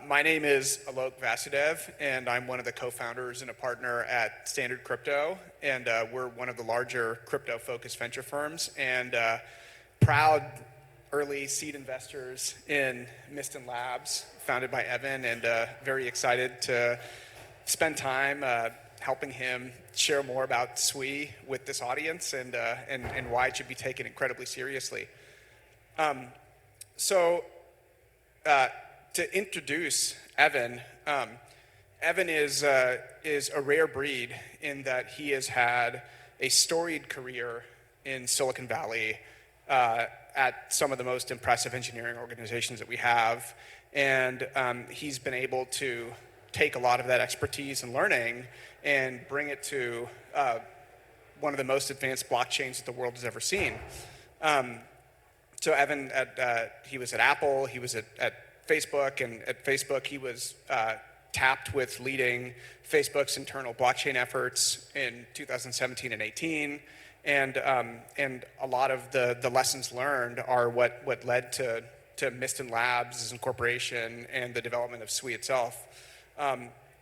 My name is Alok Vasudev, and I'm one of the co-founders and a partner at Standard Crypto, and we're one of the larger crypto-focused venture firms, and proud early seed investors in Mysten Labs, founded by Evan, and very excited to spend time helping him share more about Sui with this audience and why it should be taken incredibly seriously. To introduce Evan, Evan is a rare breed in that he has had a storied career in Silicon Valley at some of the most impressive engineering organizations that we have, and he's been able to take a lot of that expertise and learning and bring it to one of the most advanced blockchains that the world has ever seen. So Evan, he was at Apple, he was at Facebook, and at Facebook he was tapped with leading Facebook's internal blockchain efforts in 2017 and 18, and a lot of the lessons learned are what led to Mysten Labs as an incorporation and the development of Sui itself.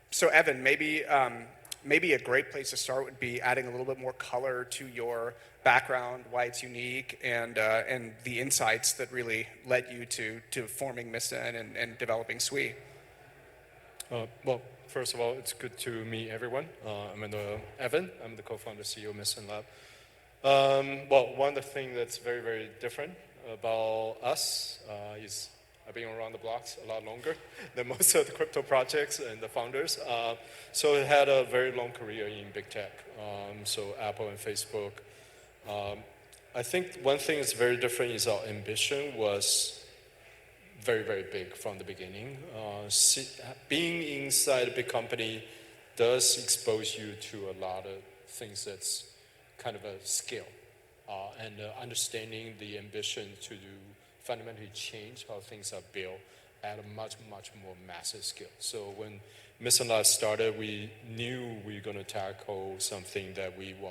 So Evan, maybe a great place to start would be adding a little bit more color to your background, why it's unique, and the insights that really led you to forming Mysten and developing Sui. Well, first of all, it's good to meet everyone. I'm Evan. I'm the co-founder CEO of Mysten Lab. Well, one of the things that's very, very different about us is I've been around the blocks a lot longer than most of the crypto projects and the founders. So I had a very long career in big tech, so Apple and Facebook. I think one thing that's very different is our ambition was very, very big from the beginning. Being inside a big company does expose you to a lot of things that's kind of a skill, and understanding the ambition to fundamentally change how things are built at a much, much more massive scale. So when Mysten Labs started, we knew we were going to tackle something that we were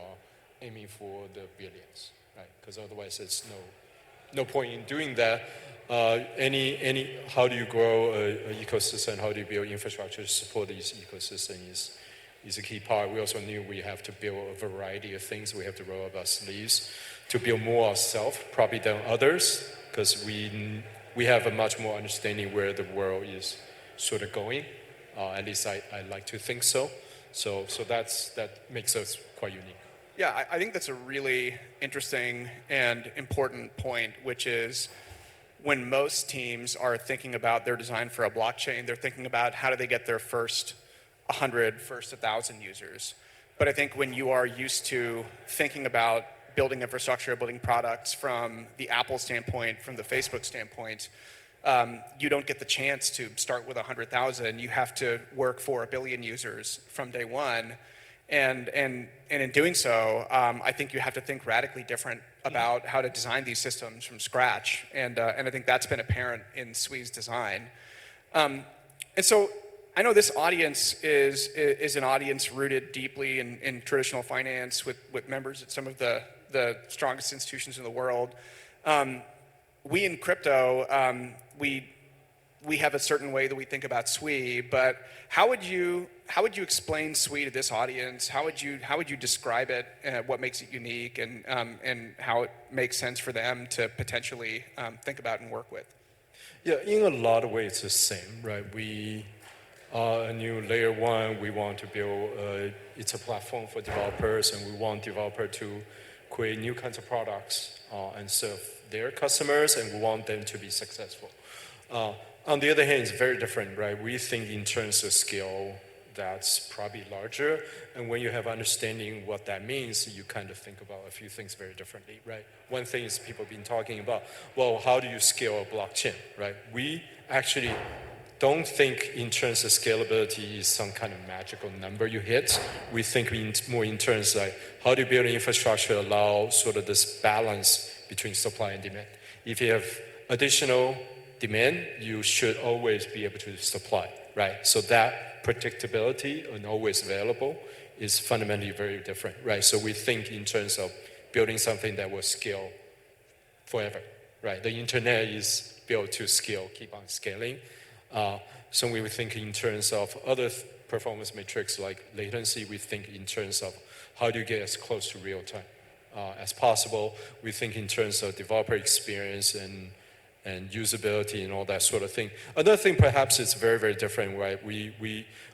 aiming for the billions, right? Because otherwise, it's no point in doing that. How do you grow an ecosystem? How do you build infrastructure to support these ecosystems is a key part. We also knew we have to build a variety of things. We have to roll up our sleeves to build more ourselves, probably than others, because we have a much more understanding where the world is sort of going. At least I like to think so. So that makes us quite unique. Yeah, I think that's a really interesting and important point, which is when most teams are thinking about their design for a blockchain, they're thinking about how do they get their first 100, first 1,000 users. But I think when you are used to thinking about building infrastructure, building products from the Apple standpoint, from the Facebook standpoint, you don't get the chance to start with 100,000. You have to work for 1 billion users from day one. And in doing so, I think you have to think radically different about how to design these systems from scratch. And I think that's been apparent in Sui's design. And so I know this audience is an audience rooted deeply in traditional finance with members at some of the strongest institutions in the world. We in crypto, we have a certain way that we think about Sui, but how would you explain Sui to this audience? How would you describe it? What makes it unique, and how it makes sense for them to potentially think about and work with? Yeah, in a lot of ways, it's the same, right? We are a new layer one. We want to build. It's a platform for developers, and we want developers to create new kinds of products and serve their customers, and we want them to be successful. On the other hand, it's very different, right? We think in terms of scale, that's probably larger. And when you have understanding what that means, you kind of think about a few things very differently, right? One thing is people have been talking about, well, how do you scale a blockchain, right? We actually don't think in terms of scalability is some kind of magical number you hit. We think more in terms of like, how do you build an infrastructure allow sort of this balance between supply and demand? If you have additional demand, you should always be able to supply, right? So that predictability and always available is fundamentally very different, right? So we think in terms of building something that will scale forever, right? The internet is built to scale, keep on scaling. So when we think in terms of other performance metrics like latency, we think in terms of how do you get as close to real time as possible. We think in terms of developer experience and usability and all that sort of thing. Another thing perhaps is very, very different, right?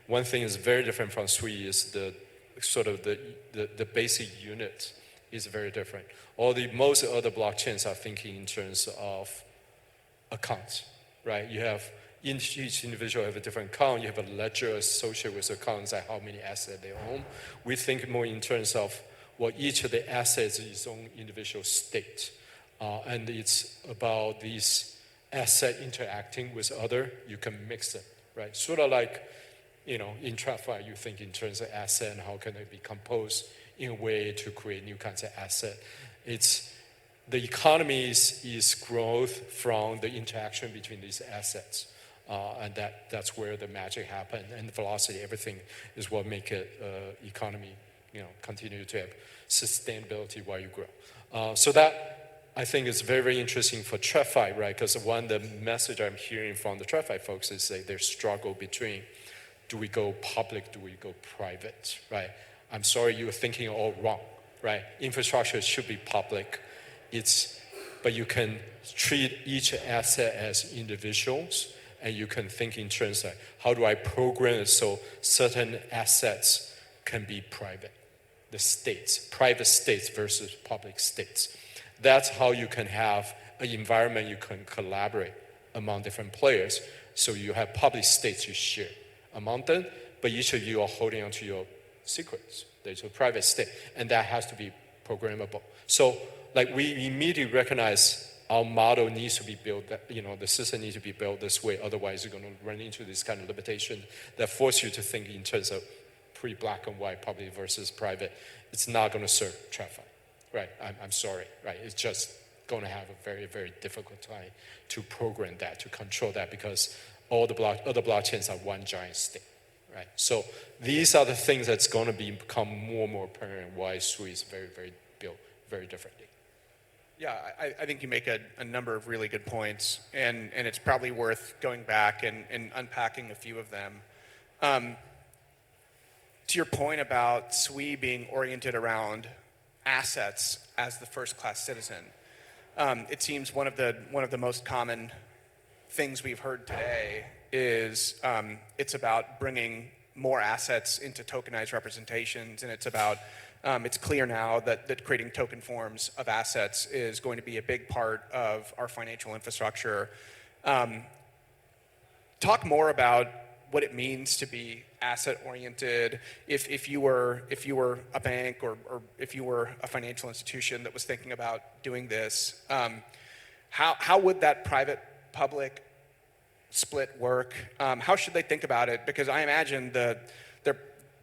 One thing is very different from Sui is the sort of the basic unit is very different. Most other blockchains are thinking in terms of accounts, right? You have each individual have a different account. You have a ledger associated with accounts, like how many assets they own. We think more in terms of each of the assets is its own individual state. And it's about these assets interacting with other. You can mix it, right? Sort of like, in TradFi, you think in terms of asset and how can they be composed in a way to create new kinds of asset. The economies is growth from the interaction between these assets. And that's where the magic happens. And the velocity, everything is what make it economy, continue to have sustainability while you grow. So that, I think, is very, very interesting for TradFi, right? Because the message I'm hearing from the TradFi folks is their struggle between do we go public, do we go private, right? I'm sorry, you're thinking all wrong, right? Infrastructure should be public. But you can treat each asset as individuals, and you can think in terms of how do I program it so certain assets can be private, the states, private states versus public states. That's how you can have an environment you can collaborate among different players. So you have public states you share among them, but each of you are holding onto your secrets. There's a private state, and that has to be programmable. So we immediately recognize our model needs to be built, the system needs to be built this way, otherwise you're going to run into this kind of limitation that force you to think in terms of pre-black and white, public versus private. It's not going to serve TradFi, right? I'm sorry, right? It's just going to have a very, very difficult time to program that, to control that, because all the other blockchains are one giant state, right? So these are the things that's going to become more and more apparent why Sui is very, very built very differently. Yeah, I think you make a number of really good points, and it's probably worth going back and unpacking a few of them. To your point about Sui being oriented around assets as the first-class citizen, it seems one of the most common things we've heard today is it's about bringing more assets into tokenized representations, and it's clear now that creating token forms of assets is going to be a big part of our financial infrastructure. Talk more about what it means to be asset-oriented. If you were a bank or if you were a financial institution that was thinking about doing this, how would that private-public split work? How should they think about it? Because I imagine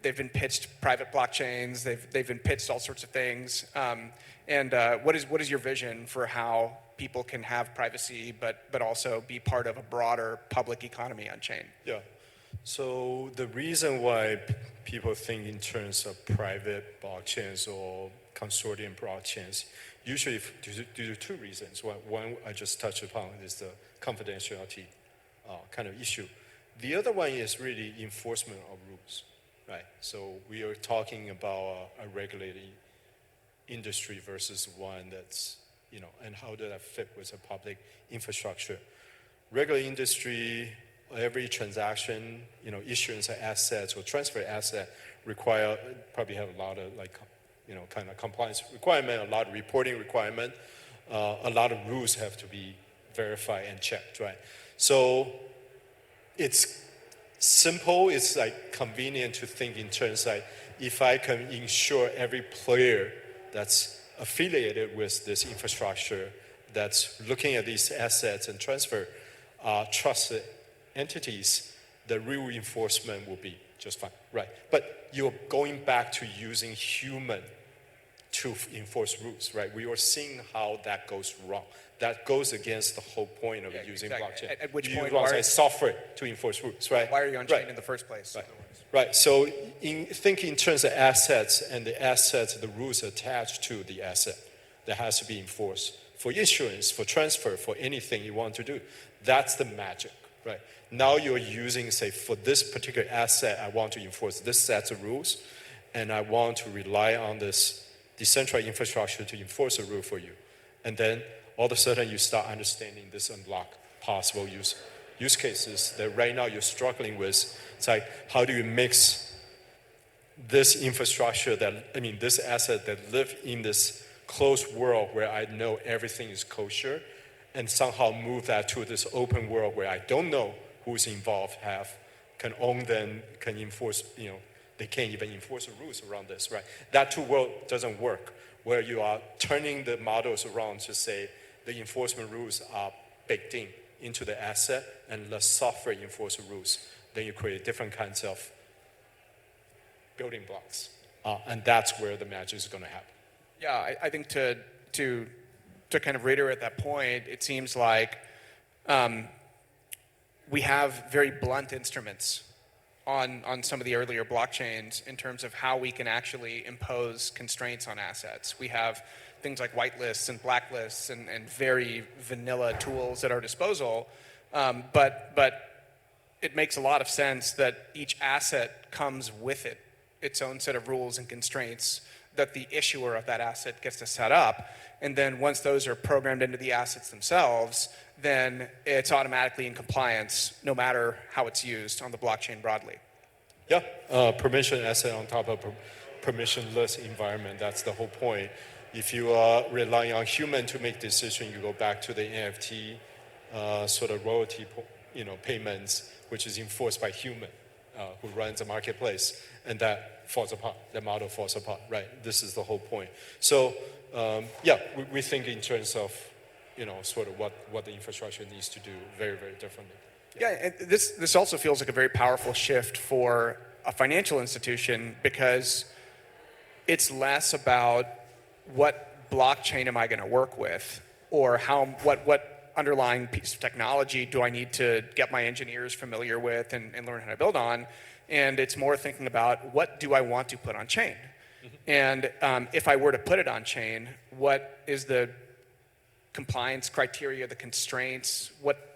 they've been pitched private blockchains. They've been pitched all sorts of things. What is your vision for how people can have privacy, but also be part of a broader public economy on chain? Yeah. So the reason why people think in terms of private blockchains or consortium blockchains, usually due to two reasons. One I just touched upon is the confidentiality kind of issue. The other one is really enforcement of rules. Right, so we are talking about a regulated industry versus one that's, and how does that fit with a public infrastructure? Regular industry, every transaction, issuance of assets or transfer asset probably have a lot of kind of compliance requirement, a lot of reporting requirement, a lot of rules have to be verified and checked, right? So it's simple, it's convenient to think in terms if I can ensure every player that's affiliated with this infrastructure, that's looking at these assets and transfer trusted entities, the real enforcement will be just fine, right? But you're going back to using human to enforce rules, right? We are seeing how that goes wrong. That goes against the whole point of using blockchain. At which you point, use software to enforce rules, right? Why are you on chain in the first place? Right. So think in terms of assets and the rules attached to the asset that has to be enforced for issuance, for transfer, for anything you want to do. That's the magic, right? Now you're using, say, for this particular asset, I want to enforce this set of rules, and I want to rely on this decentralized infrastructure to enforce a rule for you. And then all of a sudden you start understanding this unlock possible use cases that right now you're struggling with. It's like, how do you mix this infrastructure this asset that live in this closed world where I know everything is kosher, and somehow move that to this open world where I don't know who's involved, can own them, can enforce, they can't even enforce the rules around this, right? That two world doesn't work, where you are turning the models around to say the enforcement rules are baked into the asset and the software enforce the rules. Then you create different kinds of building blocks. And that's where the magic is going to happen. Yeah, I think to kind of reiterate that point, it seems like we have very blunt instruments on some of the earlier blockchains in terms of how we can actually impose constraints on assets. We have things like whitelists and blacklists and very vanilla tools at our disposal, but it makes a lot of sense that each asset comes with its own set of rules and constraints that the issuer of that asset gets to set up. And then once those are programmed into the assets themselves, then it's automatically in compliance no matter how it's used on the blockchain broadly. Yeah, permission asset on top of permissionless environment, that's the whole point. If you are relying on human to make decision, you go back to the NFT sort of royalty payments, which is enforced by human who runs a marketplace, and that falls apart, the model falls apart, right? This is the whole point. So we think in terms of sort of what the infrastructure needs to do very, very differently. Yeah, and this also feels like a very powerful shift for a financial institution because it's less about what blockchain am I going to work with or what underlying piece of technology do I need to get my engineers familiar with and learn how to build on, and it's more thinking about what do I want to put on chain. And if I were to put it on chain, what is the compliance criteria, the constraints, what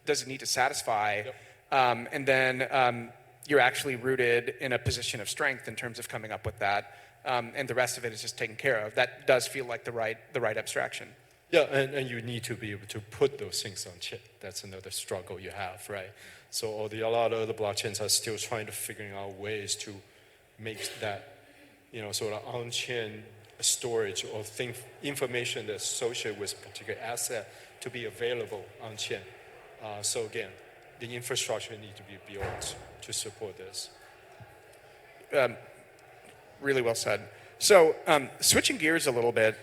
does it need to satisfy? Yep. And then you're actually rooted in a position of strength in terms of coming up with that, and the rest of it is just taken care of. That does feel like the right abstraction. Yeah, and you need to be able to put those things on chip. That's another struggle you have, right? So a lot of the blockchains are still trying to figure out ways to make that, sort of on-chain storage or information that's associated with a particular asset to be available on-chain. So again, the infrastructure needs to be built to support this. Really well said. So switching gears a little bit,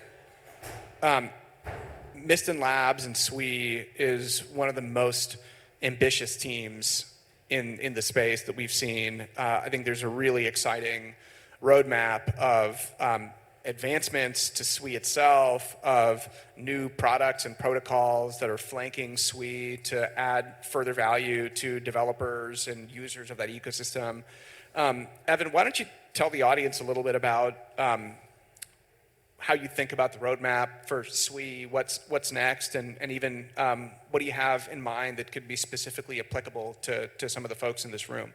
Mysten Labs and Sui is one of the most ambitious teams in the space that we've seen. I think there's a really exciting roadmap of advancements to Sui itself, of new products and protocols that are flanking Sui to add further value to developers and users of that ecosystem. Evan, why don't you tell the audience a little bit about how you think about the roadmap for Sui, what's next, and even what do you have in mind that could be specifically applicable to some of the folks in this room?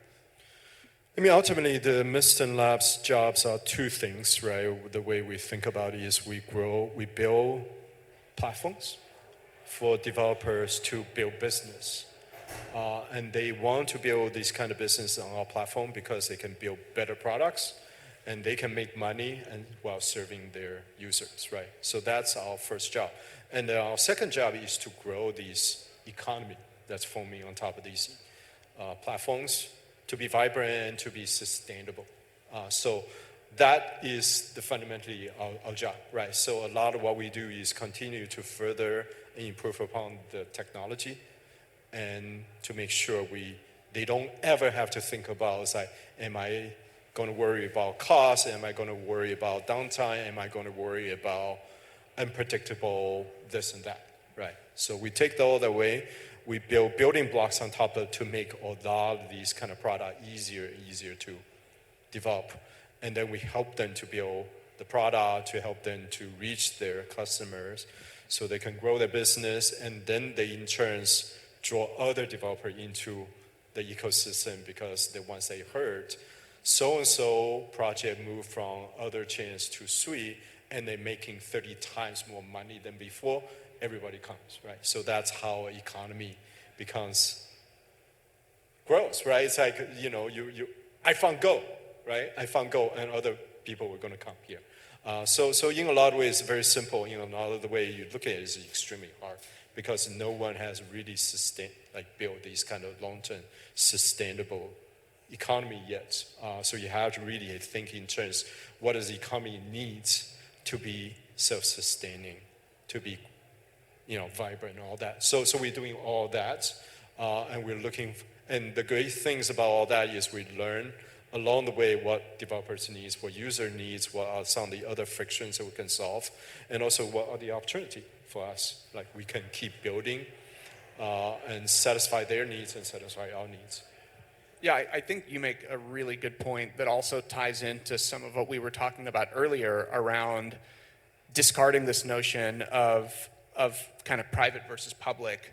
I mean, ultimately, the Mysten Labs jobs are two things, right? The way we think about it is we build platforms for developers to build business. And they want to build this kind of business on our platform because they can build better products and they can make money while serving their users, right? So that's our first job. And our second job is to grow this economy that's forming on top of these platforms to be vibrant, to be sustainable. So that is fundamentally our job, right? So a lot of what we do is continue to further improve upon the technology and to make sure they don't ever have to think about, am I going to worry about cost? Am I going to worry about downtime? Am I going to worry about unpredictable this and that, right? So we take all the way. We build building blocks on top of to make a lot of these kind of products easier to develop. And then we help them to build the product, to help them to reach their customers so they can grow their business. And then they in turn draw other developer into the ecosystem because once they heard so-and-so project moved from other chains to Sui and they're making 30 times more money than before, everybody comes, right? So that's how economy grows, right? It's like, I found Go, right? I found Go and other people were going to come here. So in a lot of ways, it's very simple. In another way you look at it is extremely hard because no one has really built these kind of long-term sustainable economy yet. So you have to really think in terms, what does the economy needs to be self-sustaining, to be, vibrant and all that. So we're doing all that, and we're looking, and the great things about all that is we learn along the way what developers needs, what user needs, what are some of the other frictions that we can solve, and also what are the opportunity for us. Like we can keep building and satisfy their needs and satisfy our needs. Yeah, I think you make a really good point that also ties into some of what we were talking about earlier around discarding this notion of kind of private versus public.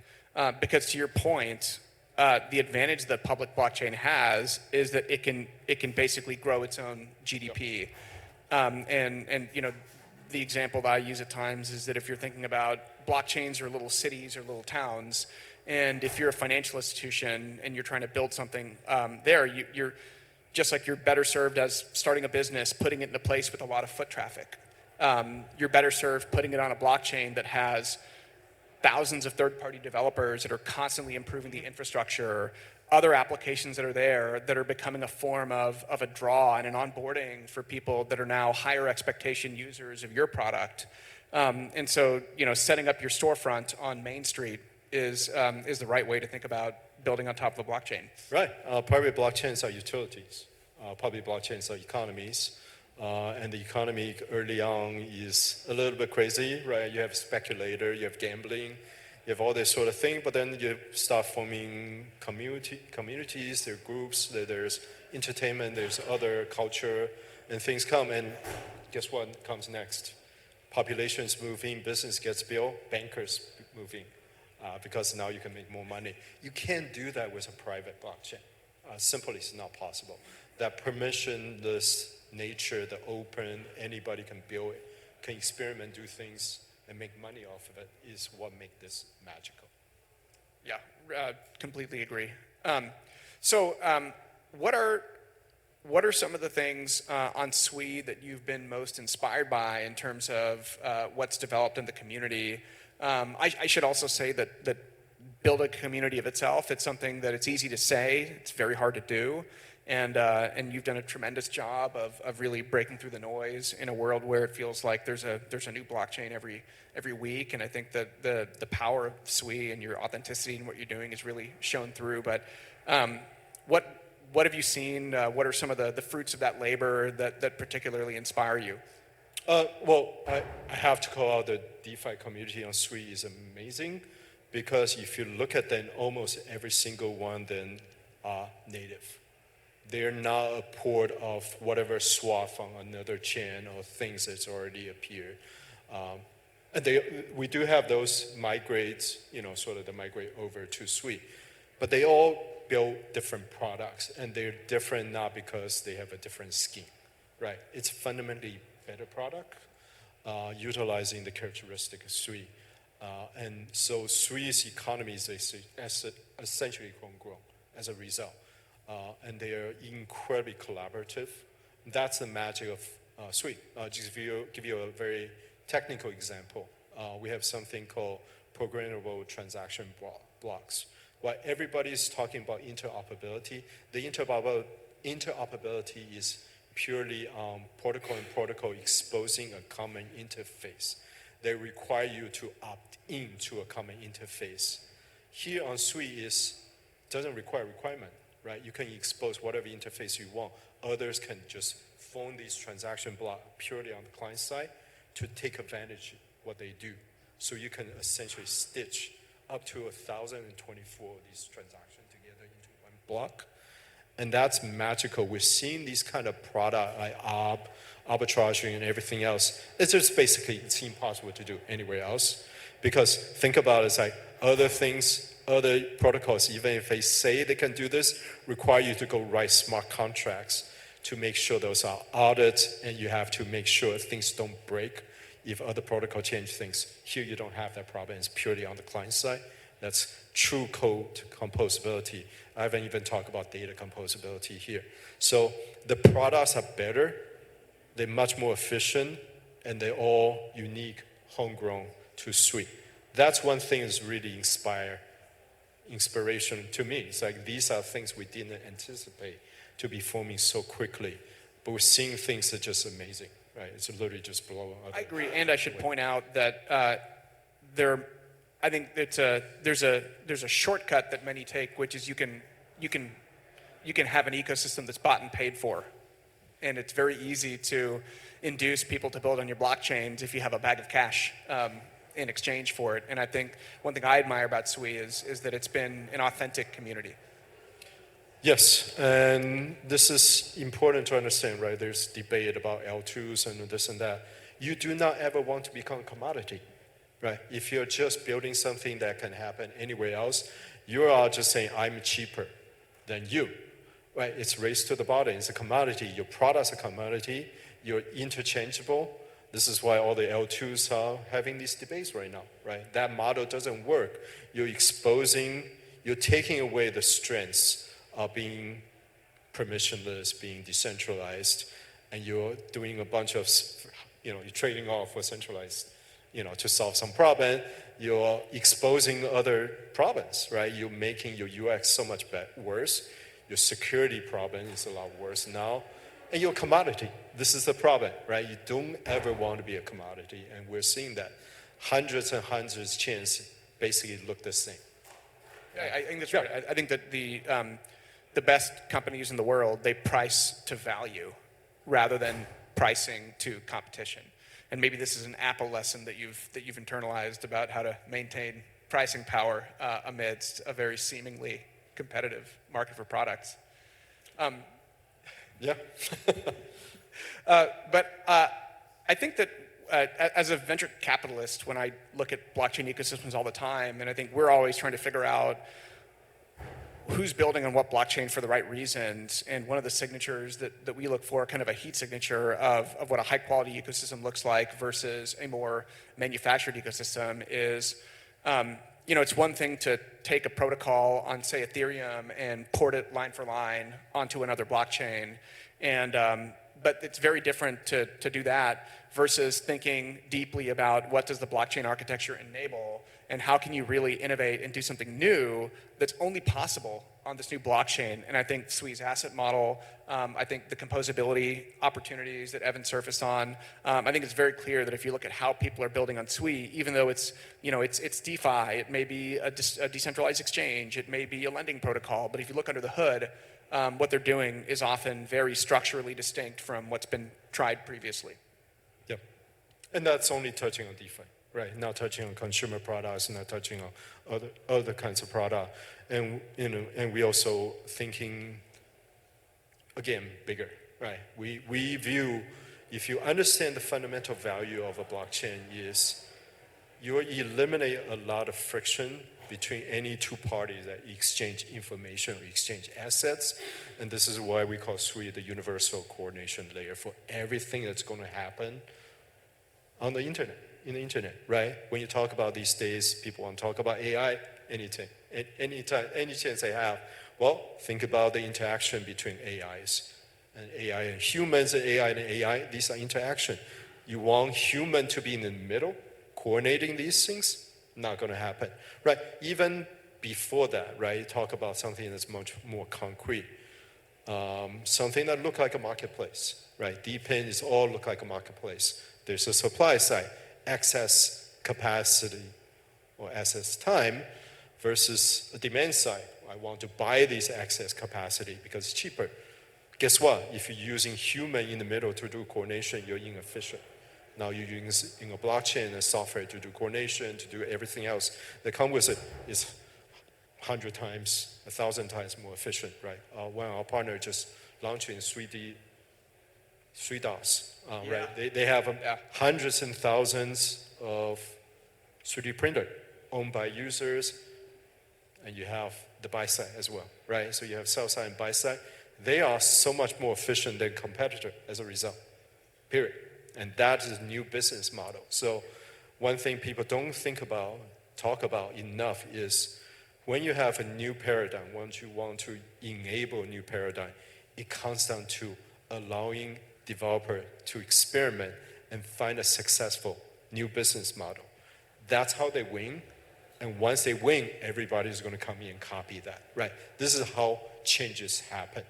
Because to your point, the advantage that public blockchain has is that it can basically grow its own GDP. And the example that I use at times is that if you're thinking about blockchains or little cities or little towns, and if you're a financial institution and you're trying to build something there, you're just like you're better served as starting a business, putting it into place with a lot of foot traffic. You're better served putting it on a blockchain that has thousands of third-party developers that are constantly improving the infrastructure, other applications that are there that are becoming a form of a draw and an onboarding for people that are now higher expectation users of your product. And so, setting up your storefront on Main Street is the right way to think about building on top of a blockchain. Right. Private blockchains are utilities. Public blockchains are economies. And the economy early on is a little bit crazy, right? You have speculator, you have gambling, you have all this sort of thing, but then you start forming communities, there are groups, there's entertainment, there's other culture, and things come, and guess what comes next? Populations moving, business gets built, bankers moving, because now you can make more money. You can't do that with a private blockchain. Simply it's not possible. That permissionless nature, the open, anybody can build it, can experiment, do things, and make money off of it is what makes this magical. Yeah, completely agree. So what are some of the things on Sui that you've been most inspired by in terms of what's developed in the community? I should also say that build a community of itself, it's something that it's easy to say, it's very hard to do. And you've done a tremendous job of really breaking through the noise in a world where it feels like there's a new blockchain every week. And I think that the power of Sui and your authenticity and what you're doing is really shown through. But what have you seen? What are some of the fruits of that labor that particularly inspire you? Well, I have to call out the DeFi community on Sui is amazing, because if you look at them, almost every single one then are native. They're not a port of whatever swap from another chain or things that's already appeared. And we do have those migrate, sort of the migrate over to Sui. But they all build different products, and they're different not because they have a different scheme, right? It's fundamentally better product, utilizing the characteristic of Sui. And so Sui's economy is essentially homegrown as a result. And they are incredibly collaborative. That's the magic of Sui. Just give you a very technical example. We have something called programmable transaction blocks. While everybody's talking about interoperability, the interoperability is purely protocol and protocol exposing a common interface. They require you to opt into a common interface. Here on Sui doesn't require requirement. Right? You can expose whatever interface you want. Others can just phone these transaction blocks purely on the client side to take advantage of what they do. So you can essentially stitch up to 1,024 of these transactions together into one block. And that's magical. We're seeing these kind of product like arbitraging and everything else. It's just basically, it's impossible to do anywhere else. Because think about it, it's like other things, other protocols, even if they say they can do this, require you to go write smart contracts to make sure those are audited, and you have to make sure things don't break if other protocol change things. Here you don't have that problem. It's purely on the client side. That's true code composability. I haven't even talked about data composability here. So the products are better, they're much more efficient, and they're all unique, homegrown to Sui. That's one thing that's really inspiration to me. It's like these are things we didn't anticipate to be forming so quickly, but we're seeing things that are just amazing, right? It's literally just blowing up. I agree, and I should point out that I think there's a shortcut that many take, which is you can have an ecosystem that's bought and paid for, and it's very easy to induce people to build on your blockchains if you have a bag of cash in exchange for it. And I think one thing I admire about Sui is that it's been an authentic community. Yes, and this is important to understand, right? There's debate about L2s and this and that. You do not ever want to become a commodity, right? If you're just building something that can happen anywhere else, you are just saying, I'm cheaper than you, right? It's race to the bottom. It's a commodity. Your product's a commodity. You're interchangeable. This is why all the L2s are having these debates right now, right? That model doesn't work. You're taking away the strengths of being permissionless, being decentralized, and you're doing a bunch of, you're trading off for centralized, to solve some problem. You're exposing other problems, right? You're making your UX so much worse. Your security problem is a lot worse now. And you're a commodity. This is the problem, right? You don't ever want to be a commodity, and we're seeing that. Hundreds and hundreds of chains basically look the same. Yeah, I think that's right. I think that the best companies in the world, they price to value rather than pricing to competition. And maybe this is an Apple lesson that you've internalized about how to maintain pricing power amidst a very seemingly competitive market for products. Yeah. But I think that as a venture capitalist, when I look at blockchain ecosystems all the time, and I think we're always trying to figure out who's building on what blockchain for the right reasons. And one of the signatures that we look for, kind of a heat signature of what a high quality ecosystem looks like versus a more manufactured ecosystem is, it's one thing to take a protocol on, say, Ethereum and port it line for line onto another blockchain. But it's very different to do that versus thinking deeply about what does the blockchain architecture enable and how can you really innovate and do something new that's only possible on this new blockchain. And I think Sui's asset model, I think the composability opportunities that Evan surfaced on, I think it's very clear that if you look at how people are building on Sui, even though it's DeFi, it may be a decentralized exchange, it may be a lending protocol, but if you look under the hood, what they're doing is often very structurally distinct from what's been tried previously. Yep. And that's only touching on DeFi, right? Not touching on consumer products, not touching on other kinds of product. And and we also thinking again bigger, right? We view, if you understand the fundamental value of a blockchain is you eliminate a lot of friction between any two parties that exchange information or exchange assets. And this is why we call Sui the universal coordination layer for everything that's going to happen on the internet, in the internet, right? When you talk about these days, people want to talk about AI, anytime, any chance they have. Well, think about the interaction between AIs and AI and humans and AI, these are interaction. You want human to be in the middle, coordinating these things? Not going to happen, right? Even before that, right? Talk about something that's much more concrete. Something that look like a marketplace, right? DePIN is all look like a marketplace. There's a supply side, access capacity or access time versus a demand side. I want to buy this access capacity because it's cheaper. Guess what? If you're using human in the middle to do coordination, you're inefficient. Now you're using a blockchain and software to do coordination, to do everything else that comes with it is 100 times, 1,000 times more efficient, right? When our partner just launching 3D right? They have hundreds and thousands of 3D printer owned by users. and you have the buy side as well, right? So you have sell side and buy side. They are so much more efficient than competitor as a result, period. And that is a new business model. So one thing people don't talk about enough is when you have a new paradigm, once you want to enable a new paradigm, it comes down to allowing developer to experiment and find a successful new business model. That's how they win. And once they win, everybody's going to come in and copy that, right? This is how changes happen,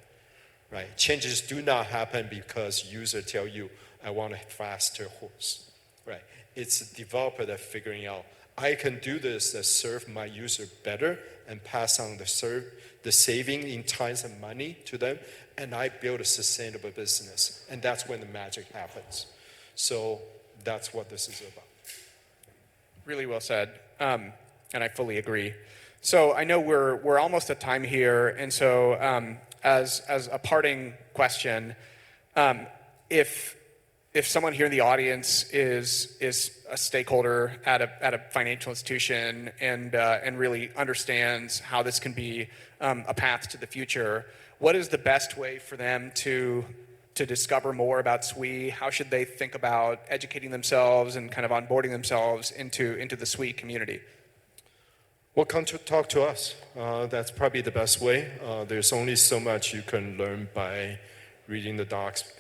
right? Changes do not happen because user tell you, I want a faster horse, right? It's the developer that figuring out, I can do this that serve my user better and pass on the saving in time and money to them, and I build a sustainable business. And that's when the magic happens. So that's what this is about. Really well said, and I fully agree. So I know we're almost at time here, and so as a parting question, if someone here in the audience is a stakeholder at a financial institution and really understands how this can be a path to the future, what is the best way for them to discover more about Sui? How should they think about educating themselves and kind of onboarding themselves into the Sui community? Well, come to talk to us. That's probably the best way. There's only so much you can learn by reading the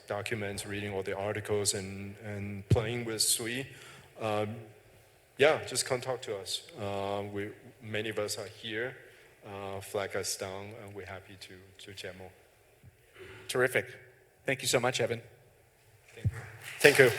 documents, reading all the articles, and playing with Sui. Just come talk to us. Many of us are here. Flag us down, and we're happy to chat more. Terrific. Thank you so much, Evan. Thank you.